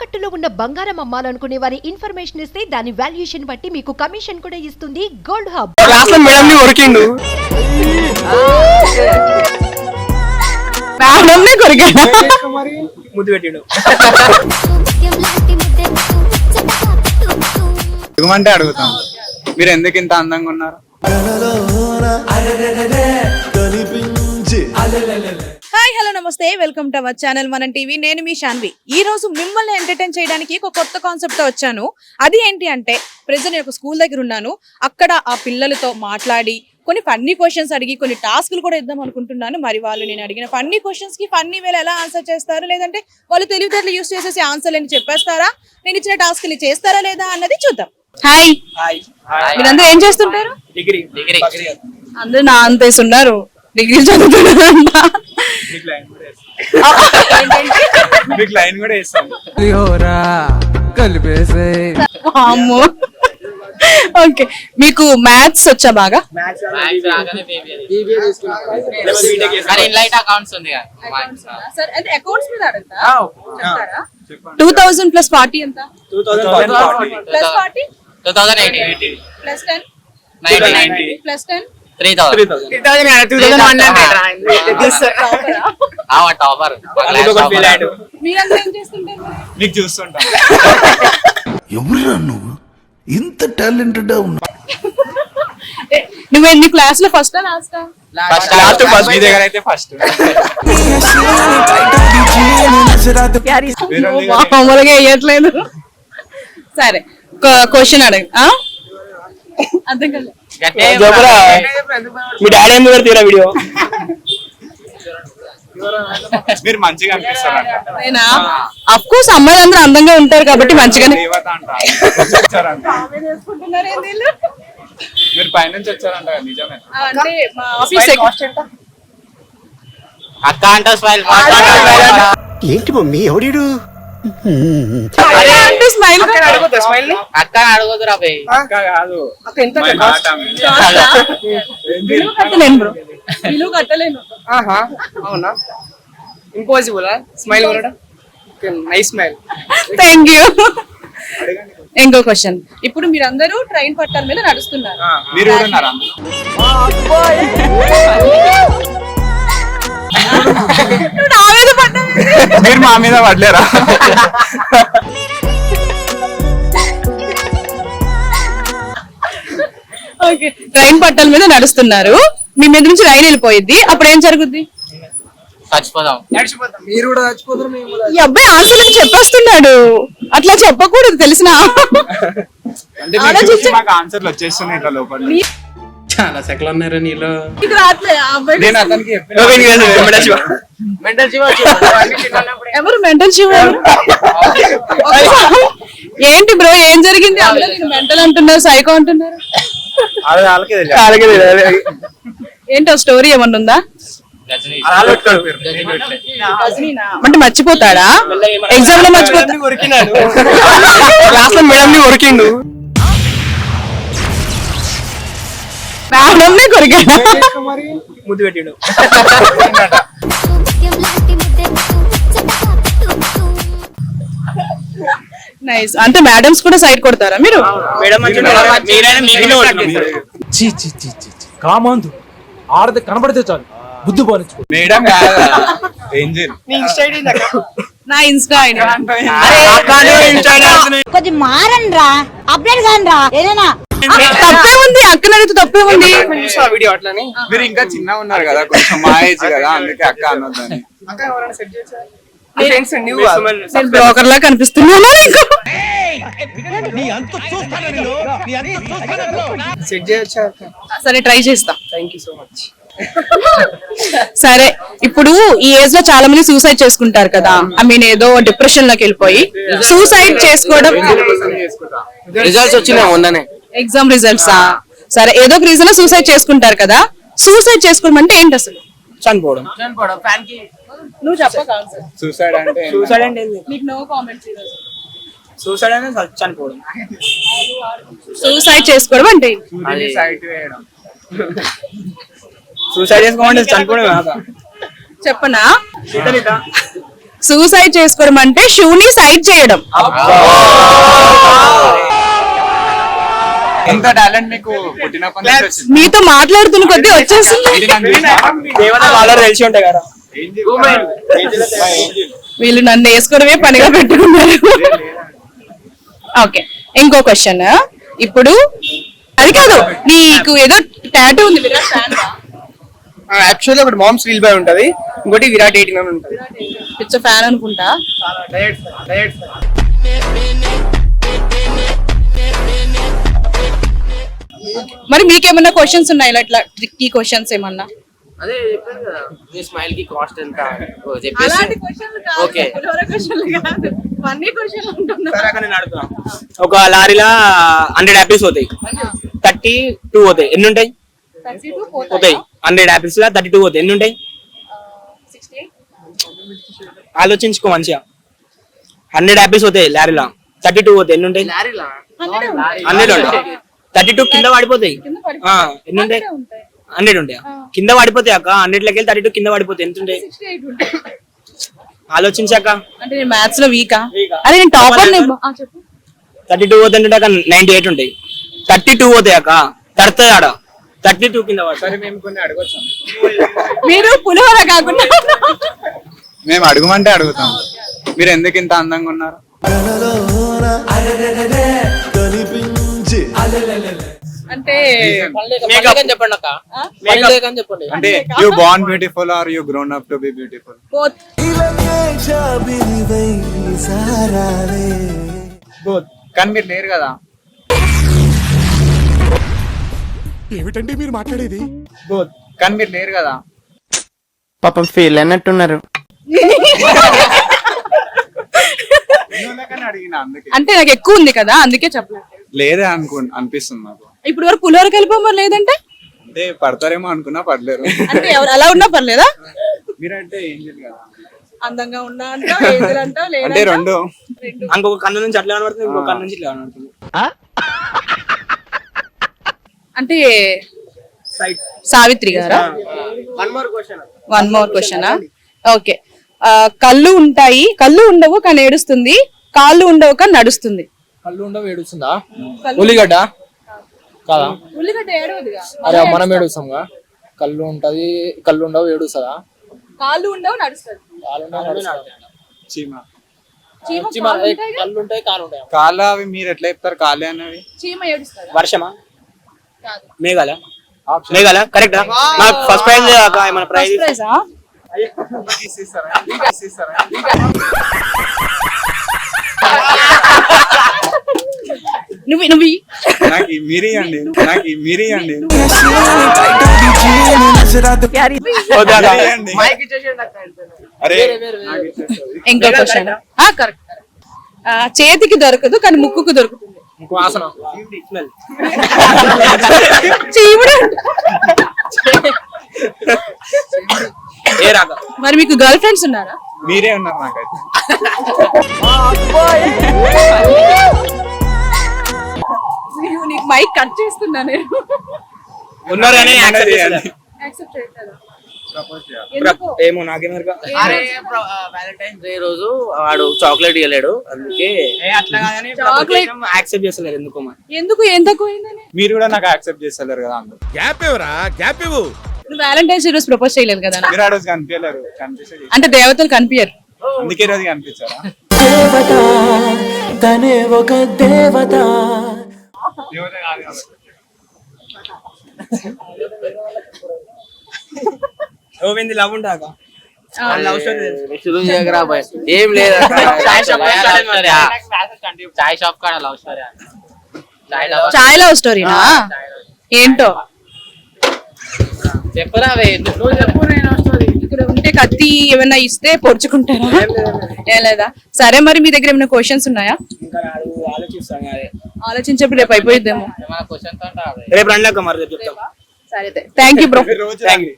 తాకట్టులో ఉన్న బంగారం అమ్మాలనుకునే వారి ఇన్ఫర్మేషన్ ఇస్తే దాని వాల్యుయేషన్ బట్టి మీకు కమిషన్ కూడా ఇస్తుంది గోల్డ్ హబ్. క్లాస్ లో మేడం ని కొరికిండు. మేడం ని కొరికిండు. మరి ముద్దు పెట్టిండు. ఎగుమంటే అడుగుతాం, మీరు ఎందుకు ఇంత అందంగా ఉన్నారు? హాయ్ హలో నమస్తే, వెల్కమ్ టు అవర్ ఛానల్ మనం టీవీ. నేను మీ శాన్వి. ఈ రోజు మిమ్మల్ని ఎంటర్టైన్ చేయడానికి ఒక కొత్త కాన్సెప్ట్ తో వచ్చాను. అది ఏంటి అంటే, ప్రెజెంట్ ఒక స్కూల్ దగ్గర ఉన్నాను. అక్కడ ఆ పిల్లలతో మాట్లాడి కొన్ని ఫన్నీ క్వశ్చన్స్ అడిగి కొన్ని టాస్క్లు కూడా ఇద్దాం అనుకుంటున్నాను. మరి వాళ్ళు నేను అడిగిన ఫన్నీ క్వశ్చన్స్ కి ఫన్నీ వేలు ఎలా ఆన్సర్ చేస్తారు, లేదంటే వాళ్ళు తెలివితేటలు యూస్ చేసేసి ఆన్సర్ అని చెప్పేస్తారా, నేను ఇచ్చిన టాస్క్లు చేస్తారా లేదా అన్నది చూద్దాం. హాయ్, మీరందరూ ఏం చేస్తుంటారు? డిగ్రీ అందరూ నా అంతేసి ఉన్నారు, డిగ్రీ చదువుతున్నారంట. లైన్ కూడా వేస్తాం. ఓకే, మీకు మ్యాథ్స్ వచ్చా బాగా? సరే, అంటే అకౌంట్స్ మీద అడుగుతా. 2000 ప్లస్ 40 ఎంత? Plus 40 plus 10 plus 10 3,000. మీరందరూ ఏం చేస్తుంటారు? నీకు చూస్తుంటా. ఎవరురా నువ్వు ఇంత టాలెంటెడ్ ఉన్నా? నువ్వు ఎన్ని క్లాస్ లో ఫస్ట్ లాస్ట్? మీ దగ్గర అయితే ఫస్ట్. మామూలుగా వేయట్లేదు. సరే, క్వశ్చన్ అడగ. అర్థం కాలేదు. మీ డాడీ ఎందుకు పెడతారా వీడియో? మీరు మంచిగా అనిపిస్తారంట. నేనా? అఫ్ కోర్స్ అమ్మాయిలు అందరూ అందంగా ఉంటారు కాబట్టి మంచిగానే. దేవత అంట. మీరు పైనుంచి వచ్చారంట, నిజమే? అంటే మా ఆఫీస్ అక్క అంటే స్మైల్. ఏంటి మమ్మీ ఎవడు? స్మైల్ అక్క అడగదురా భయ్. అక్క కాదు. విలువ కట్టలేను బ్రో, విలువ కట్టలేను. అవునా? ఇంపాసిబుల్ స్మైల్ కొనడం. Nice smile. Thank you. ఇంకో క్వశ్చన్. ఇప్పుడు మీరందరూ ట్రైన్ పట్టాల మీద నడుస్తున్నారు. మీరు కూడా ఉన్నారా? మీరు మా మీద పడలేరా? ఓకే, ట్రైన్ పట్టాల మీద నడుస్తున్నారు, మీ మీద నుంచి రైలు వెళ్ళిపోయింది, అప్పుడు ఏం జరుగుద్ది? చచ్చిపోదాం. మీరు కూడా చచ్చిపోతారు, మేము కూడా. ఈ అబ్బాయి ఆన్సర్ చెప్పేస్తున్నాడు, అట్లా చెప్పకూడదు తెలిసిన. అంటే మీరు చూసి మాకు ఆన్సర్లు వచ్చేస్తున్నాయి ఇట్లా లోపల. చాలా సెకలు ఉన్నారా నీలో? నేను అతనికి ఎవరు మెంటల్ శివ? ఏంటి బ్రో, ఏం జరిగింది? మెంటల్ అంటున్నారు, సైకో అంటున్నారు. ఏంటో స్టోరీ ఏమన్నా ఉందా? అంటే మర్చిపోతాడా? ఎగ్జామ్ లో మర్చిపోతాడు. క్లాస్ లో మేడం ని కొరికిండు. మేడం ని కొరికిండు. మరి ముద్దు పెట్టిండు. నైస్. అంటే మేడమ్స్ కూడా సైడ్ కొడతారా మీరు? కామాందు ఆడది కనబడితే చాలు బుద్ధి పోనిచ్చు. మేడం కాదు, ఏంజెల్. నా ఇన్స్టా ఐడి. కొంచెం మారండ్రా, అప్డేట్ కానరా. ఏదైనా తప్పే ఉంది, అక్కన అడిగితే తప్పే ఉంది. వీడియో అట్లని. మీరు ఇంకా చిన్నగా ఉన్నారు కదా, కొంచెం మా ఏజ్ కదా, అందుకే అక్క అనొద్దని. నేను బ్రోకర్ లా కనిపిస్తున్నాను నీకు? సెట్ చేయొచ్చా? సరే, ట్రై చేస్తా. Thank you so much. సరే, ఇప్పుడు ఈ ఏజ్ లో చాలా మంది సూసైడ్ చేసుకుంటారు కదా, ఐ మీన్ ఏదో డిప్రెషన్ లోకి వెళ్ళిపోయి సూసైడ్ చేసుకోవడం. రిజల్ట్స్ వచ్చినాయి మొన్ననే, ఎగ్జామ్ రిజల్ట్స్. సరే, ఏదో ఒక రీజన్ లో సూసైడ్ చేసుకుంటారు కదా, సూసైడ్ చేసుకోవడం అంటే ఏంటి అసలు? చనిపోవడం. నువ్వు చెప్పక. సూసైడ్ అంటే సూసైడ్ అంటే నీకు నో కామెంట్స్. సూసైడ్ అంటే చనిపోవడం. సూసైడ్ చేసుకోవడం అంటే సైట్ వేయడం. సూసైడ్ చేసుకోమంటే చనిపోవడం కాదా? చెప్పనా? సూసైడ్ చేసుకోవడం అంటే షూని సైడ్ చేయడం. ఎంత టాలెంట్ మీకు పుట్టినప్పటి నుంచి వచ్చింది? మీతో మాట్లాడుతున్న కొద్దీ వచ్చేస్తుంది. ఇది నాకు తెలుసా? ఏమన్నా వాళ్ళ తెలిసి ఉంటాయి కదా. వీళ్ళు నన్ను వేసుకోవడమే పనిగా పెట్టుకున్నారు. ఓకే, ఇంకో క్వశ్చన్. ఇప్పుడు అది కాదు, నీకు ఏదో టాటూ ఉంది, విరాట్ ఫ్యాన్ యాక్చువల్లీ ఒకటి మామ్ స్టీల్ బాయ్ ఉంటది, ఇంకోటి విరాట్ 18 అని ఉంటది. పిచ్చ ఫ్యాన్ అనుకుంటా. మరి మీకేమన్నా క్వశ్చన్స్ ఉన్నాయి ఇట్లా ట్రిక్కీ క్వశ్చన్స్ ఏమన్నా? అదే చెప్పాను కదా, మీ స్మైల్ కి కాస్ట్ ఎంత చెప్పేసి. ఓకే. సరే అక్కడ నేను అడుగుతున్నా. ఒక లారీలా 100 యాపిల్స్ పోతాయి, 32 పోతాయి. ఎన్ని ఉంటాయి? పోతాయి. 100 యాపిల్స్ లా 32 పోతాయి. ఎన్ని ఉంటాయి? ఆలోచించుకో మంచిగా. 100 యాపిల్స్ పోతాయి లారీలా, 32 పోతాయి. ఎన్ని ఉంటాయి? 100 ఉంటాయి. 32 కింద పడిపోతాయి. ఎన్ని ఉంటాయి? 100 ఉంటాయి. కింద పడిపోతాయి అక్క. 100 32 కింద పడిపోతాయి. ఎంత ఉంటాయి? ఆలోచించాక. అంటే నేను మ్యాథ్స్ లో వీకా? అరే నేను టాపర్. 32 పోతే 98 ఉంటాయి. 32 పోతాయి అక్క, తడుతుంది ఆడ. 32 కింద పడతాయి. సరే మేము కొన్ని అడగొచ్చు. మీరు పులిహోర కాకుండా మేము అడగమంటే అడుగుతాం. మీరు ఎందుకు ఇంత అందంగా ఉన్నారు? అంటే చెప్పండి అక్క, చెప్పండి. అంటే you born beautiful are you grown up to be beautiful? both. Both. కానీ మీరు లేరు కదా. ఏమిటండి మీరు మాట్లాడేది? బోత్. కానీ మీరు లేరు కదా. పాపం ఫీల్ అన్నట్టున్నారు. అడిగినా అందుకే. అంటే నాకు ఎక్కువ ఉంది కదా, అందుకే చెప్పలేదు. లేదే అనిపిస్తుంది నాకు. ఇప్పుడు వరకు పులిహోర కలిపి లేదంటే అంటే పడతారేమో అనుకున్నా, పడలేరు. అంటే ఎవరు అలా ఉన్నా పర్లేదా? మీరంటే ఏంజల్ కదా. అందంగా ఉన్నా అంటావు, ఏంజల్ అంటావు, లేదా అంటే రెండు. ఇంకొక కన్ను నుంచి అట్లా కనబడుతుంది, ఇంకొక కన్ను నుంచి ఇట్లా కనబడుతుంది. అంటే సావిత్రి గారా? One more question. ఓకే, కళ్ళు ఉంటాయి, కళ్ళు ఉండవు కానీ ఏడుస్తుంది, కాళ్ళు ఉండవు కానీ నడుస్తుంది. కళ్ళు ఉండవు ఏడుస్తుందా? ఉల్లిగడ్డ కాదా? ఉల్లిగడ్డ ఏడవదుగా. అరే మనం ఏడుస్తాంగా. కళ్ళు ఉంటది, కళ్ళు ఉండవు ఏడుస్తుందా? కాళ్ళు ఉండవు నడుస్తుంది. చీమ. చీమ కళ్ళు ఉంటాయి, కాళ్ళు ఉంటాయి. కాళ్ళ అవి మీరు ఎట్లా చెప్తారు? కాళ్ళే అనేవి. చీమ ఏడుస్తుంది. వర్షమా? మేఘాల? మేఘాల కరెక్టా? నాకు ఫస్ట్ ప్రైజ్ ఏమైనా ప్రైజ్? నువ్వు నాకు మీరే అండి. అరే ఇంకో క్వశ్చన్. కరెక్ట్. చేతికి దొరకదు కానీ ముక్కుకు దొరుకుతుంది. వాసన. చీముడు. ఏ రాక. మరి మీకు గర్ల్ ఫ్రెండ్స్ ఉన్నారా? మీరే ఉన్నారు నాకైతే. నీకు మైక్ కట్ చేస్తున్నా నేను. ఉన్నారు కానీ యాక్సెప్ట్ చేయాలి. యాక్సెప్ట్ చేయట్లేదా? ఏమో నాకేమరుగా. వ్యాలంటైన్స్ డే రోజు వాడు చాక్లెట్ ఇవ్వలేడు, అందుకే అట్లా కాదని చాక్లెట్ యాక్సెప్ట్ చేస్తలేరు. ఎందుకో మరి. ఎందుకు ఏం తక్కువైందని? మీరు కూడా నాకు యాక్సెప్ట్ చేస్తలేరు కదా. అందరూ గ్యాప్ ఇవ్వరా, గ్యాప్ ఇవ్వు. నువ్వు వ్యాలంటైన్స్ డే రోజు ప్రపోజ్ చేయలేదు కదా? మీరు ఆ రోజు కనిపించలేరు, కనిపిస్తే అంటే దేవతలు కనిపించారు, అందుకే రోజు కనిపించారా? దేవత కాదు కదా. గోవింద్ లవ్ ఉంటాక లవ్ స్టోరీ ఏం లేదు. చాయ్ షాప్ కాడ లవ్ స్టోరీ. చాయ్ లవ్ స్టోరీనా? ఏంటో చెప్పరా, నువ్వు చెప్పు. నేను స్టోరీ ఇక్కడ ఉంటే కత్తి ఏమైనా ఇస్తే పొడుచుకుంటారా? ఏం లేదా? సరే, మరి మీ దగ్గర ఏమైనా క్వశ్చన్స్ ఉన్నాయా? ఇంకా ఆలోచిస్తాను. ఆలోచించేప్పుడు రేపు అయిపోయిద్దేమో. ఏమైనా క్వశ్చన్ రేపు రండి అక్క, మరి రేపు చెప్తాం. సరే, థ్యాంక్ యూ బ్రో. రోజు థ్యాంక్ యూ.